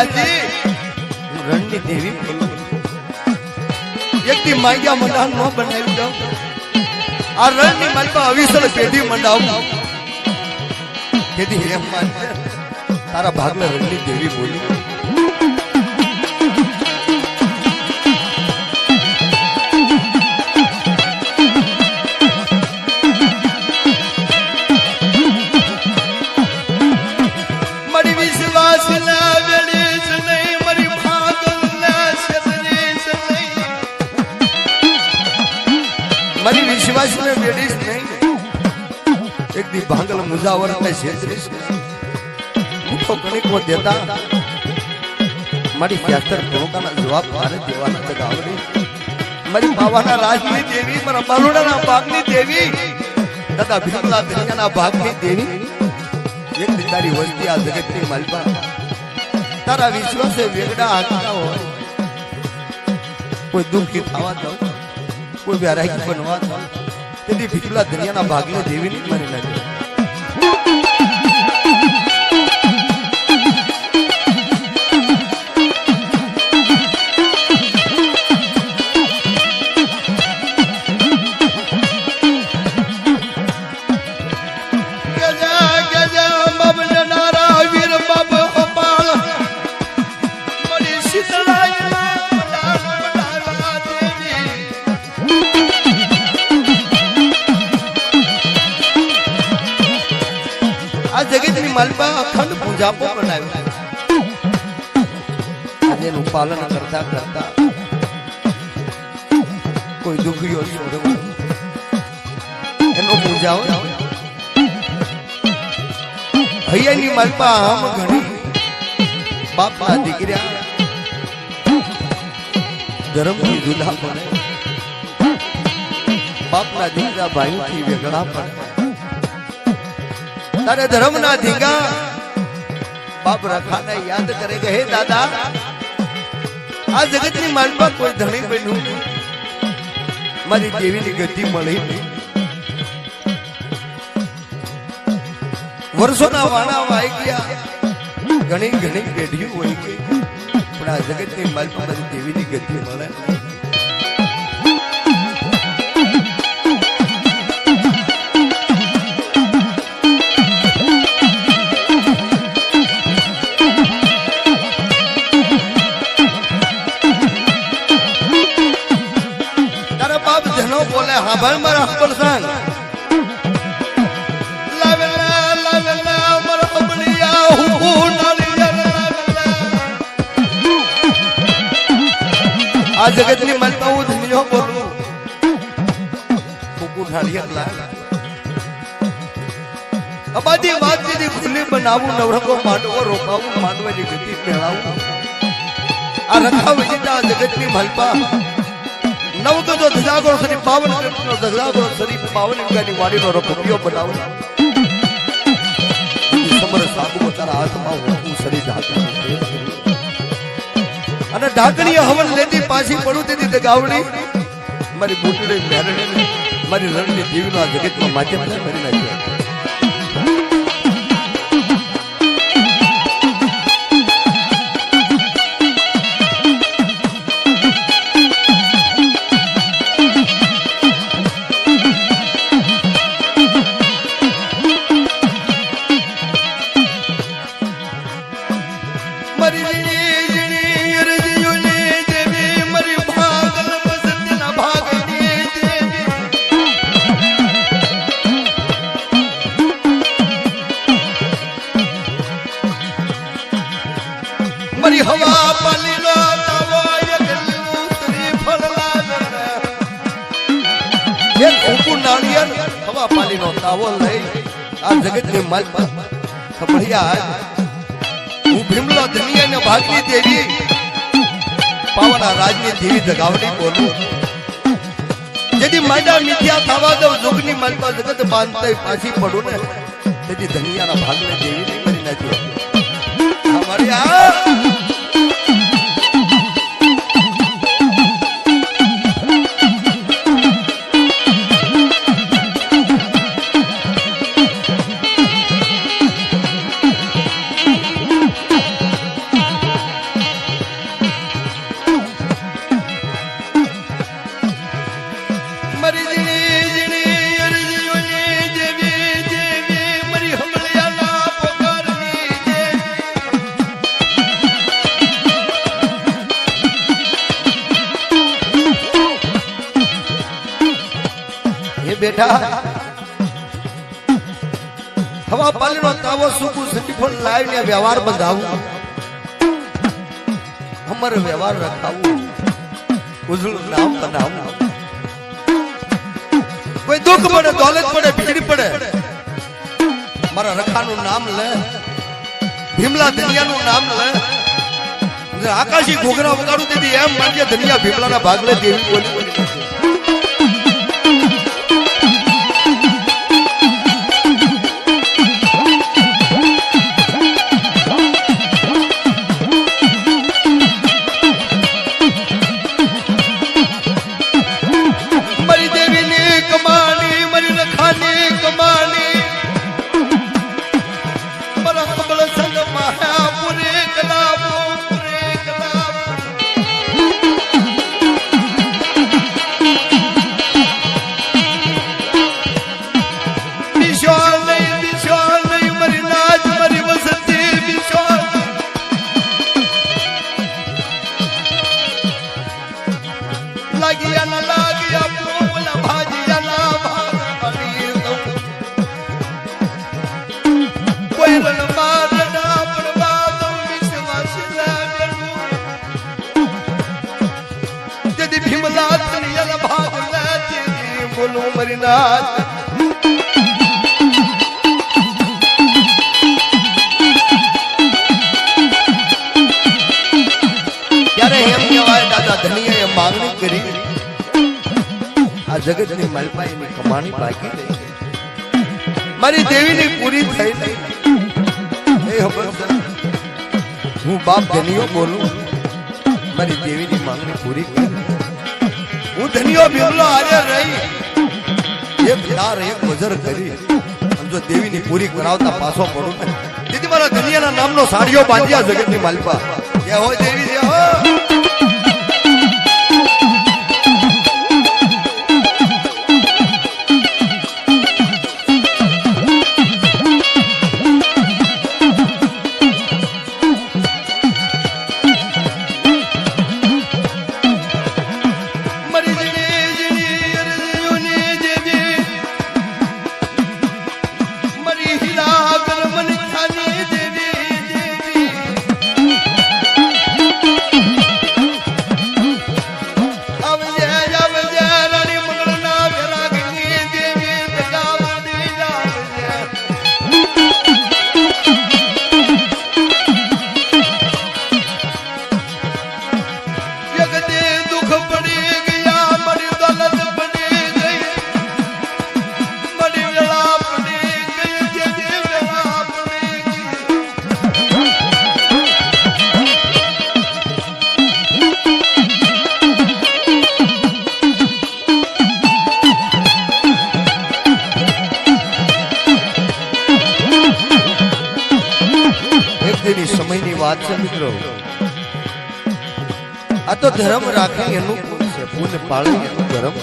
રાજી રણની દેવી બોલું એકથી માંગ્યા મંડાવ ન બનાવી દઉં આ રણની માલપા અવિસર પેઢી મંડાવ કેદી એમ માનજે તારા ભાગલે રણની દેવી બોલી મારી વિશ્વાસ ના વેળી જ નહીં મારી ભાગલ ના સદરી જ નહીં મારી વિશ્વાસ ને વેળી જ નહીં એક દી ભાંગલ મુજાવર ને છેતરીશ મુઠો કણિકો દેતા મારી ખ્યાતર ભોગાના જવાબ મારે દેવાના જગાવડી મારી બાવાના રાજની દેવી મારા બરોડાના ભાગની દેવી દાદા ભીમલા દરિયાના ભાગની દેવી એક તારી વસ્તી આ જગતની માલપા તારા વિશ્વાસે વેગડા આંકડા હોય કોઈ દુઃખી થવા દો કોઈ વ્યારાગી બનવા દો તેથી ભીમલા દરિયાના ભાગને દેવી નહીં મારી નાખે જગતની માલપા અખંડ પૂજાપો બનાવ્યો આજે એનું પાલન કરતા કરતા કોઈ દુઃખીઓ છોડવો એનો પૂજાઓ હૈયાની માલપા આમ ઘણી બાપના દીકર્યા ધર્મથી જુદા પડે બાપના દીકરા ભાઈઓથી વેગળા પડે તારે ધર્મ ના ધીંગા બાપ રખાને યાદ કરે કે હે દાદા આ જગતની માલપા કોઈ ધણી બન્યું મારી દેવીની ગતિ મળી વર્ષોના વાણા વાઈ ગયા ઘણી ઘણી પેઢીઓ હોય ગઈ પણ આ જગતની માલપા મારી દેવીની ગતિ મળે બોલે હા ભાઈ મારા હબલ સંગ લાવેલા લાવેલા મારા હબલિયા હું નાળિયા આ જગતની માલપા હું ધન્યો બોલું ફૂકુ નાળિયા લાગ અબાદી વાત જેથી ખુલ્લી બનાવું નવરંગો માંડવો રોકાવું માંડવાની ગતિ મેળાવું આ રખા વિજેતા જગતની માલપા નવગજો ધજાગરો સરી 52 નો ધજાગરો સરી 52 ગાની વાડીનો રખડિયો બનાવો સમર સાબુ તારા હાથમાં હું સરી ઢાકણી અને ઢાકણી હવન લેતી પાછી પડું તેથી દગાવડી મારી બુટડી મેરડી મારી રણની દેવીના જગતમાં માધ્યમ કરી નાખ્યા હવા પાલી નો તાવો એક શ્રી ફળ લાગે એક ઉકુ નાળિયેર હવા પાલી નો તાવો લઈ આ જગતની માલપા ખબડિયા હું ભીમલા દુનિયાને ભાગની દેવી પાવના રાજની દેવી જગાવડી બોલું જેથી માંડા મિથ્યા થવા દઉં જોગની માલપા જગત બાંધતા પાછી પડું ને તેથી દુનિયાના ભાગને દેવી નહીં મરી નાખી અમારી આ બેઠા હવા પાલીનો તાવો સુકુ સંજીફળ લાવીને વ્યવહાર બંધાવું અમર વ્યવહાર રખાવું ઉજળું નામ બનાવું કોઈ દુઃખ પડે દોલત પડે ભીડ પડે મારા રખાનું નામ લે ભીમલા ધનિયાનું નામ લે આકાશી ઘોઘરા વગાડું તેથી એમ માનજે ધનિયા ભીમલાના ભાગલે દેવી બોલી માંગણી કરી આ જગતની માલપાઈની કમાણી બાકી રહી મારી દેવીની પૂરી થઈ નહીં એ ખબર હું બાપ ધનિયો બોલું મારી દેવીની માંગણી પૂરી કરી હું ધનિયો ભીમલો હાજર રહી એક યાર એક વજર કરી જો દેવીની પૂરી કરાવતા પાછો પડું ને દીદી મારા ધનિયાના નામનો સાડીઓ બાંધ્યા જગતની માલપા કે હોય દેવી જે હો સમયની વાત છે મિત્રો આ તો ધર્મ રાખે એનું છે પૂન પાળે એનું ધર્મ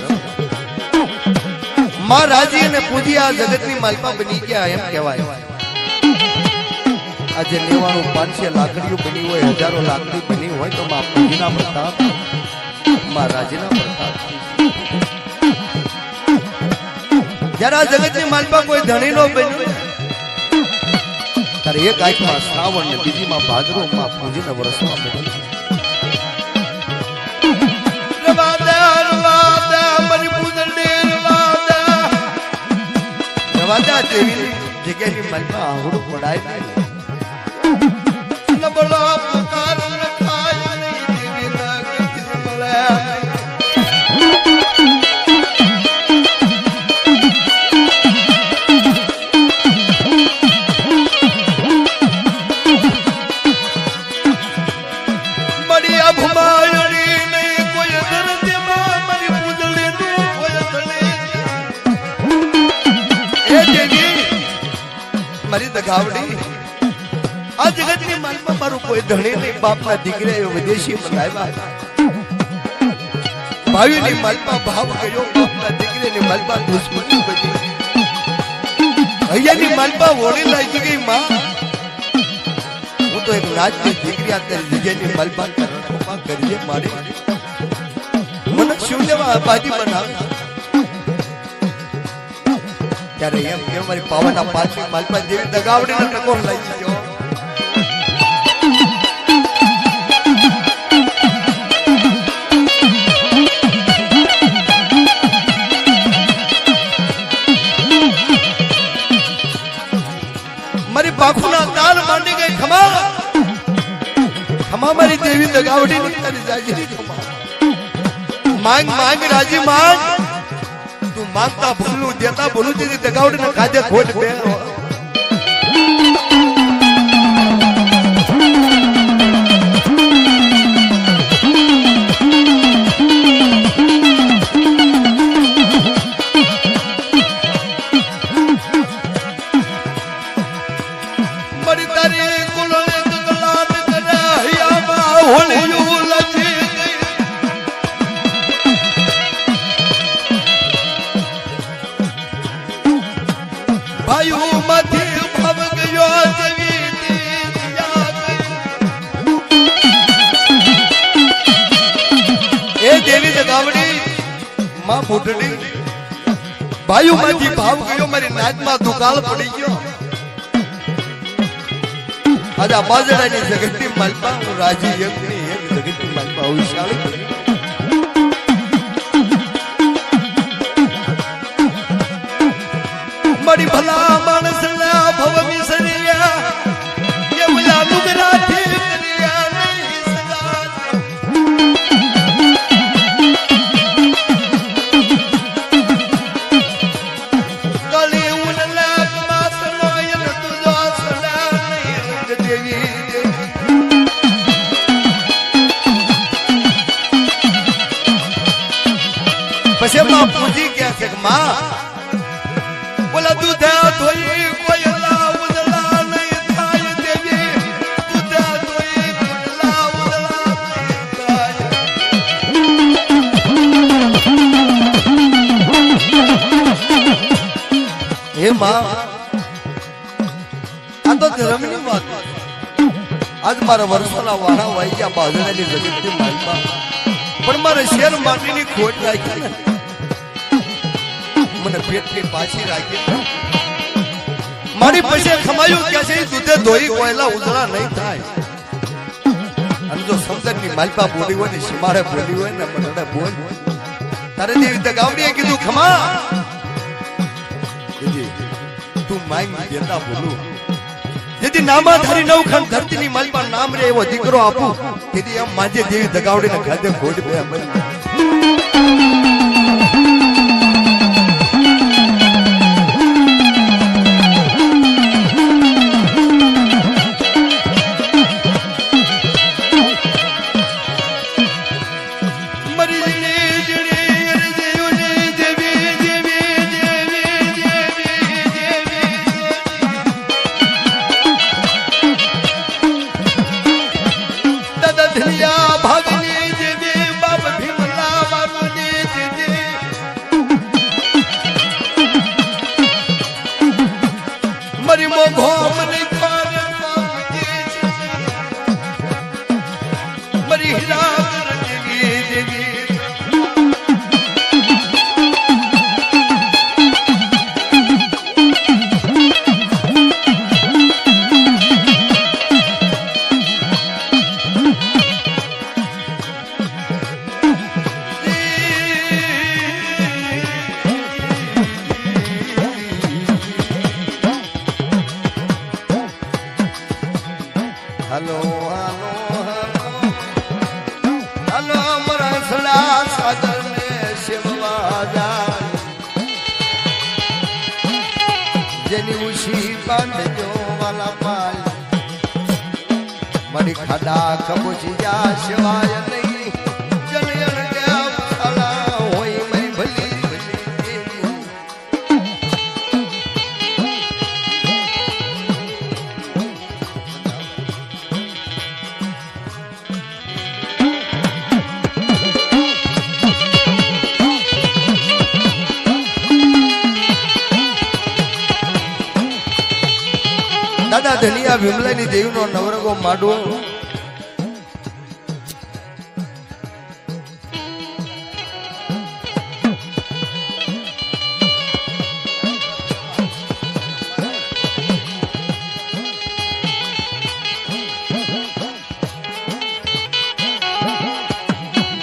માં રાજી અને પૂજી આ જગતની માલપા બની ગયા એમ કહેવાય આજે 99-500 લાકડીઓ બની હોય હજારો લાકડી બની હોય તો માં પૂજીના પ્રતાપ માં રાજીના પ્રતાપ જ્યારે આ જગતની માલપા કોઈ ધણીનો બન્યો ત્યારે એક આંખમાં શ્રાવણ ને બીજીમાં ભાદરો માં પૂજીના વર્ષમાં બની દેવી જગ્યાની મનમાં આંગળું પડાય નબળો પુકાર રખાય નહીં દેવી ના કીધી મળ્યા મળી અભમાયણી નહીં કોઈ ધરતીમાં મારી પૂજલી નું કોઈ ધણી એ દેવી મારી દગાવડી આ જગતની માલમાં મારું કોઈ ધણી નહીં બાપના દીકરે વિદેશી મંગાવ્યા ભાઈની માલમાં ભાવ કર્યો બાપના દીકરેની માલમાં દુશ્મની બની અહીંયાની માલમાં વોળી લાગી ગઈ માં હું તો એક નાચની દીકરી અત્યારે વિજયની માલમાં કરણ કરીએ મારી મને શું લેવા બાજી બનાવે ત્યારે એમ કે મારી પાવાના પાછી માલપા દેવી દગાવડીને ટકોર લઈ ગયો. મારી પાખુના તાલ માંડી ગઈ ખમા ખમા મારી દેવી દગાવડી ની તારી જાજી ખમા માંગ માંગ રાજી માંગ તું માંગતા ભૂલું દેતા ભૂલું તેની દગાવડી ને કાજે ખોટ બે ભાઈઓ માંથી ભાવ ગયો મારી નાચમાં દુકાળ પડી ગયો. આજે આ બાજરાની જગતની માલપા હું રાજી એકની એક જગતની માલપા વિશાળી મારી ભલા માણસ ભવ વિસર્યા એવલા નુગરાથી પછી માં પૂજી કે છે કે માં બોલા દૂધા ધોઈ કોયલા ઉદલા નહીં થાય દેવી દૂધા ધોઈ કોયલા ઉદલા નહીં થાય. હે માં આ તો ધર્મની વાત. આજ મારા વર્ષોના વાળા વાઈ ગયા બાજરાની જગતની માલપા પણ મારે શેર માટીની ખોટ રાખી ને મને પેટની પાછી રાખી મારી પાસે ખમાયું કે છે દૂધે ધોઈ કોયલા ઉજળા નહીં થાય. અને જો સમજણની માલપા બોલી હોય ને સીમાડે બોલી હોય ને મને બોલ તારે દેવી દગાવડીએ કીધું ખમા દીદી તું માંગ દેતા બોલું જેથી નામાધારી નવખંડ ધરતીની માલપા નામ રે એવો દીકરો આપું તેથી એમ માજે દેવી દગાવડીને ખાધે ખોટ બે હલો હલો મરસલા સાદર ને શિવવા જાય જેની ઉશી બાંધજો વાલા પાલ મારી ખાડા કબૂચી જા શિવાય નહીં જલિયન કે અલા હોય મેં ભલી દાદા ધનિયા વિમલાની દેવીનો નવરંગો માડવો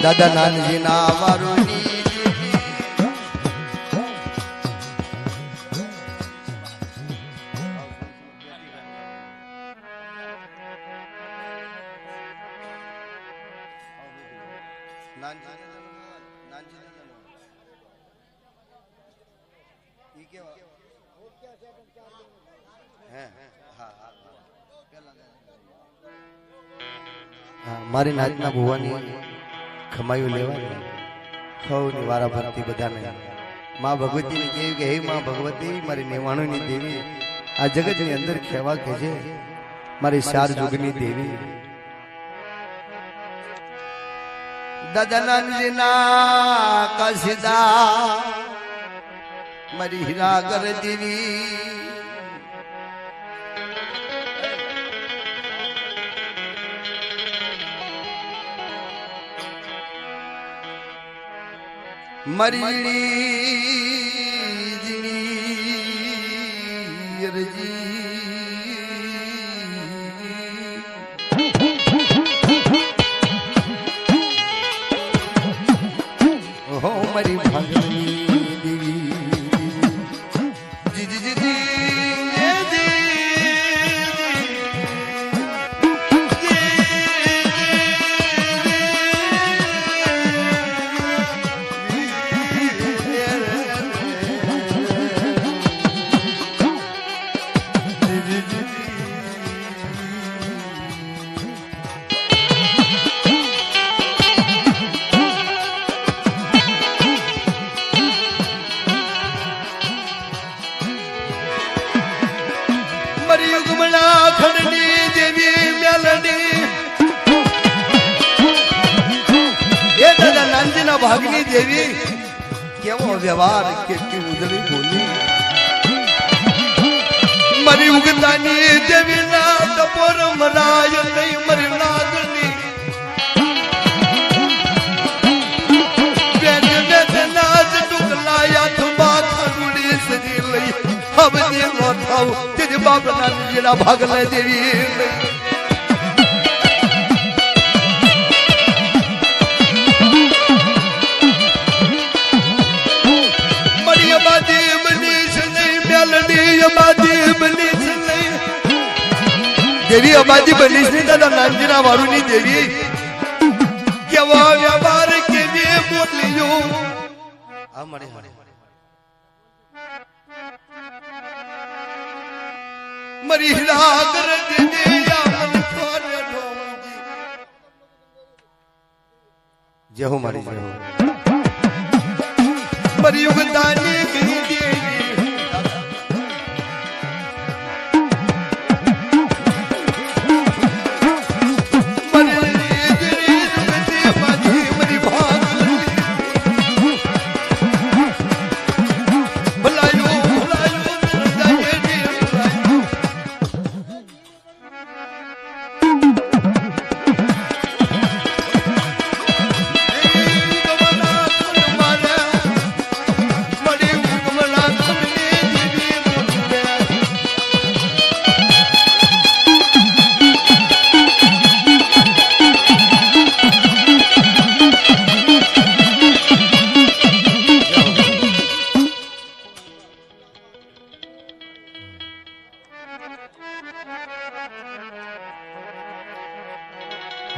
દાદા નાનજી ના વારુની મારી નાચના ભુવાની ખમાયું લેવા સૌની વારા ભરતી બધાને માં ભગવતીને કહ્યું કે હે માં ભગવતી મારી નેવાણુની દેવી આ જગતની અંદર ખેવા કે છે મારી ચાર જુગની દેવી દાદા નાનજીના કસીદા મારી હીરાગર દેવી મરી રજી હો મરી ભાગની દેવી જી જી જી ભાગની દેવી કેવો વ્યવહાર કેટલી ઉજળી બોલી મરી ઉગતાની દેવી ના તપોર મરાય નહીં મરી લાગણી બેન નાચ ટુકલાયા થબા ખંડી સજી લઈ હવે દેવો થાવ તેજ બાપના જેના ભાગ લે દેવી દેવી અબાજી બનીશ ની દાદા નાનજીના વારુની દેવી કેવા વ્યવહાર કેવી બોલ્યો આ મળે મરી હીરા કર દેવી આ મન કોને ઢોંગી જય હો મારી જય હો મરી યુગદાની ગઈ દેવી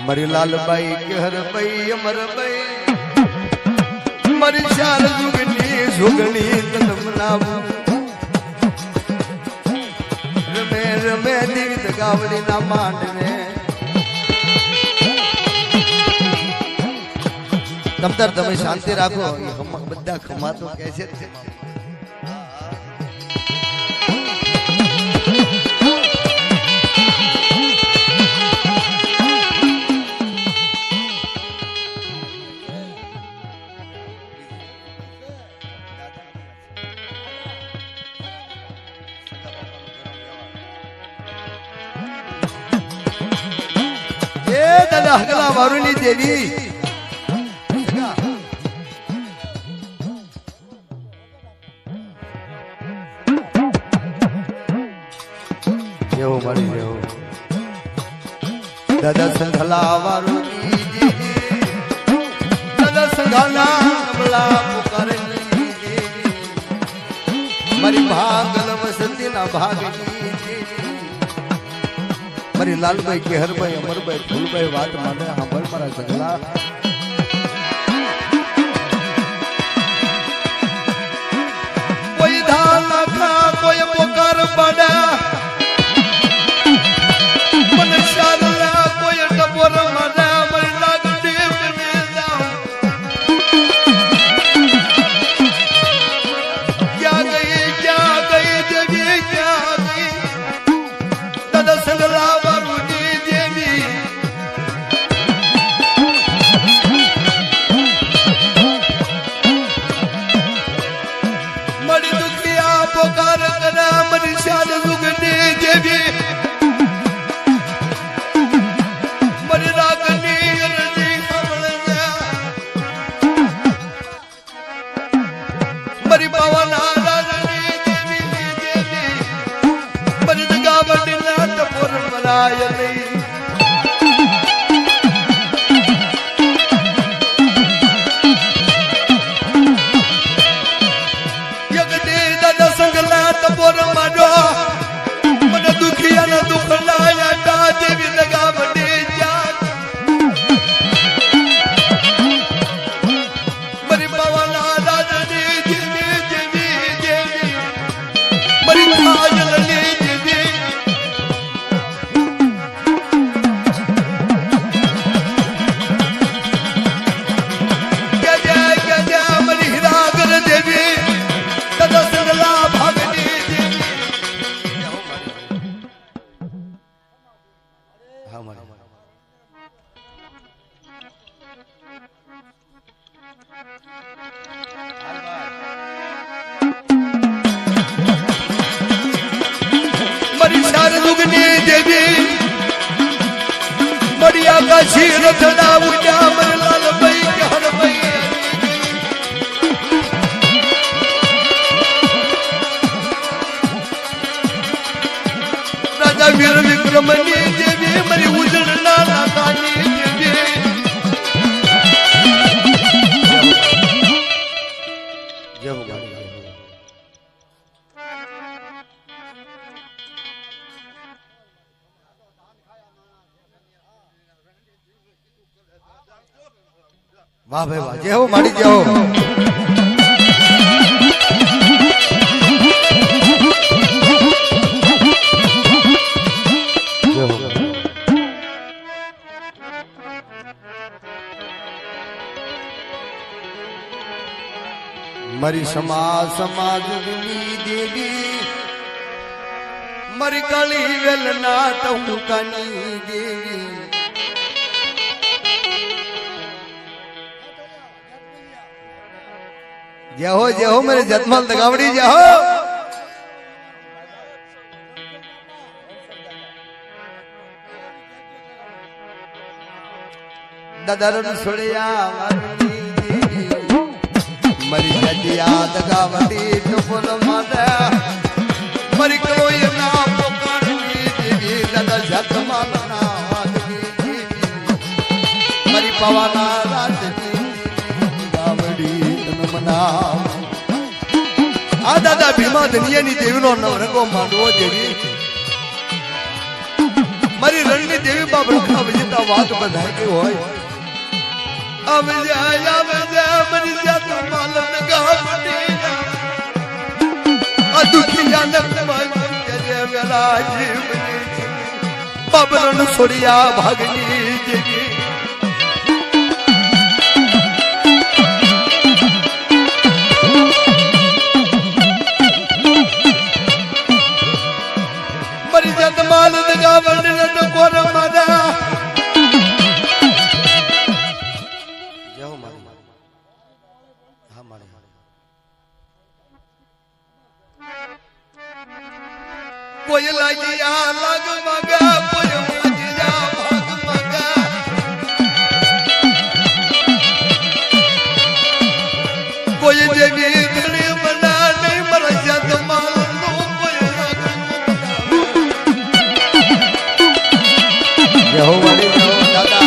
मरी लालबाई कहरबाई अमरबाई मरी चार जुगनी जुगनी तलमनाव रमे रमे दीद गावड़ी ना मांडवे तमतर તમે શાંતિ રાખો બધા ખમાતો કેસે છે હગલા વારુની દેવી જેવો મળી જેવો દાદા સંધલા વારુની દેવી શેરડીના ભાગની મારી લાલભાઈ કેહરભાઈ અમરભાઈ ફૂલભાઈ વાત માને સાંભળ મારા સગલા કોઈ ધાલ નાખા કોઈ પોકાર પાડા મને શાલા કોઈ ટપોર મારા મારી લાગડી મને જાવ ક્યાં ગઈ દેવી ક્યાં ગઈ દાદા સગલા વારુની દેવી મળી દુખિયા પોકાર કરા મરી શાલ દુગની દેવી મરી રાગની અરજી ખવળજા મરી પાવાના રાગની દેવી મરી જગાવડી ના ટપોર મરાય નહીં ટપોર મારો મને દુખિયાના દુઃખ લાયા દેવી લગા વડે જાત મરી બાવાના રાજની દેવી દેવી દેવી મરી કાજલની દેવી ગજા મરી હીરાગર દેવી દાદા સગલા ભાગની મરી શારદુગની દેવી મરી આકાશી રથડા ઉડ્યા મરી લાલભાઈ કેહરભાઈ રાજા વીર વિક્રમની દેવી મરી ઉજળના નાકાની દેવી વાહ ભાઈ વાહ જય હો માડી જય હો મરી સમાજની દેવી મરી કાળી વેલના ટહુકાની દેવી જય હો મેરે જતમાલ દગાવડી જય હો દાદા છોડ્યા મરી જදිયા દગાવડી ટપોર માતા મરી કોઈ ના પોકારની દેવી દાદા જતમાલના વાદની દેવી મરી પવાના રાતની ગાવડી આ દાદા ભીમા ધનિયાની દેવીનો નવરંગો માંડવો દેવી મારી રણની દેવી બાપ રખા વિજેતા વાત બધાય ગઈ હોય આવે જા મરી જા તો માલન ગાવડી આ દુખિયા ને કમાઈ કે વેલા જીવની બાબરન છોડિયા ભાગની દેવી માલ દગા વંડન ટકોર મારા જાઓ મારી હા મારી કોઈ લાગિયા લાગ મગા કોઈ મોજિયા ભાગ મગા કોઈ દેવી ધણી મના નહીં મરા જાત માલ જહો વાળી જહો દાદા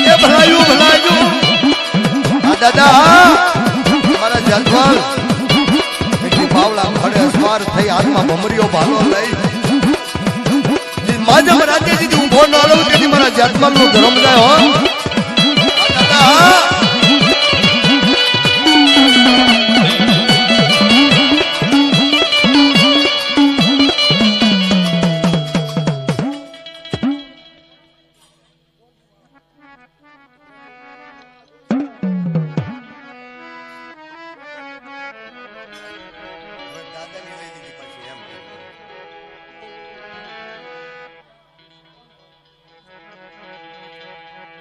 એ ભલાયું હા દાદા મારા જલવાલ એટલી બાવળા ખડે અસવાર થઈ હાથમાં ભમરીઓ ભાલો લઈ માજમ રાજ્ય જીથી ઊભો ન લઉં તેથી મારા જલવાલ નું ધર્મ જાય હો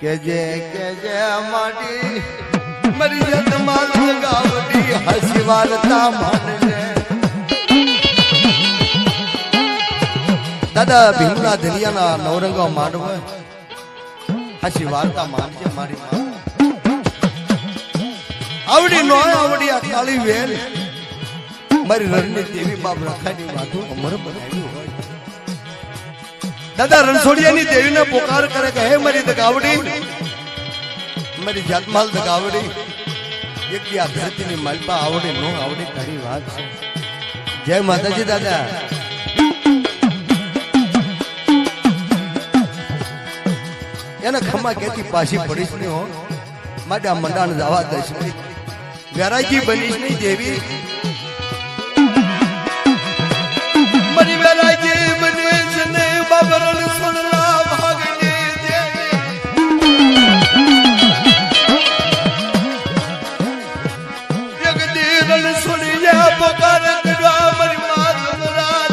કે જે માટી મરી જત માલ ગાવડી હસી વાર્તા માનજે દાદા ભીમલા ધનિયાના નવરંગા માંડવે હસી વાર્તા માનજે મારી માં આવડી નો આવડી આ કાળી વેલ મારી રણની દેવી બાપ રખાની વાતો અમર બનાવ્યું હોય દાદા રણછોડિયાની દેવીને પોકાર કરે કે હે મારી દગાવડી મારી જાતમાલ દગાવડી એક દી આ ધરતીની માલપા આવડે નો આવડે તારી વાત છે જય માતાજી દાદા એને ખમા કેતી પાછી પડીશ નહીં હો માટે આ મંડાણ જવા દઈશ નહીં વેરાગી બનીશ નહીં દેવી મારી વેરાગી બને છે ને બાબરણ સુનલા ભાગની દેવી જગદી રણ સુનિયા પોકાર કરવા મારી માત રાત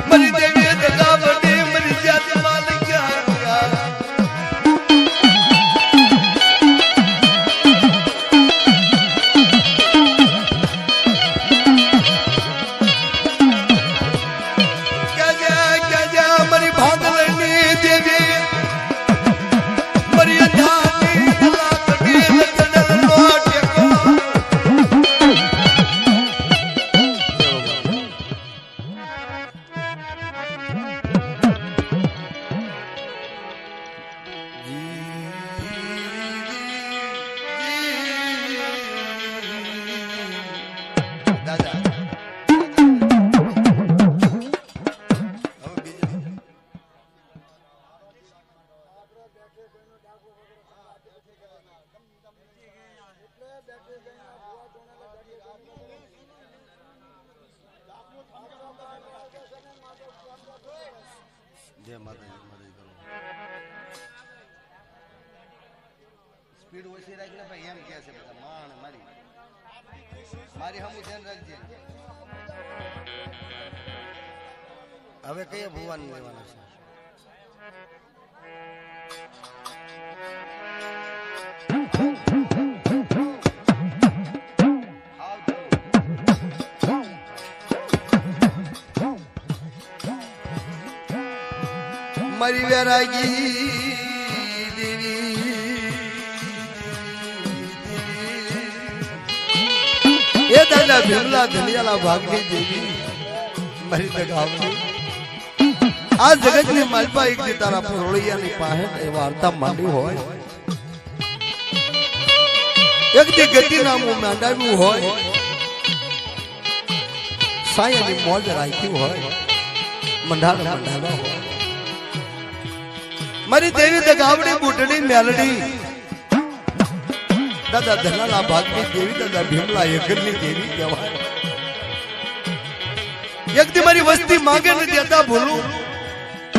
મારી દેવી દગાવડી મારી જાત માલ ક્યાં જય માતાજી કરો સ્પીડ ઓછી રાખીને ભાઈ એમ કહે છે બધા માણ મારી હમ ધ્યાન રાખજે હવે કયા ભગવાન લેવાના છે મારી વેરાગી દેવી એ દાદા ભીમલા ધનિયાલા ભાગની દેવી મારી દગાવડી આ જગતની માલપા એક દી તારા પરોળિયાની પાસે એ વાર્તા માંડી હોય એક દી ગતિ નામું માંડાવ્યું હોય સાયાની મોજ રાખ્યું હોય મંડાણા મંડાવા હોય મારી દેવી દગાવડી બુટડી મેલડી દાદા ધનાલા ભાગની દેવી દાદા ભીમલા એકરની દેવી કહેવાય એક દી મારી વસ્તી માંગે ને દેતા ભૂલું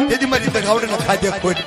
તેથી મારી દગાવડીને ખાધે ખોટ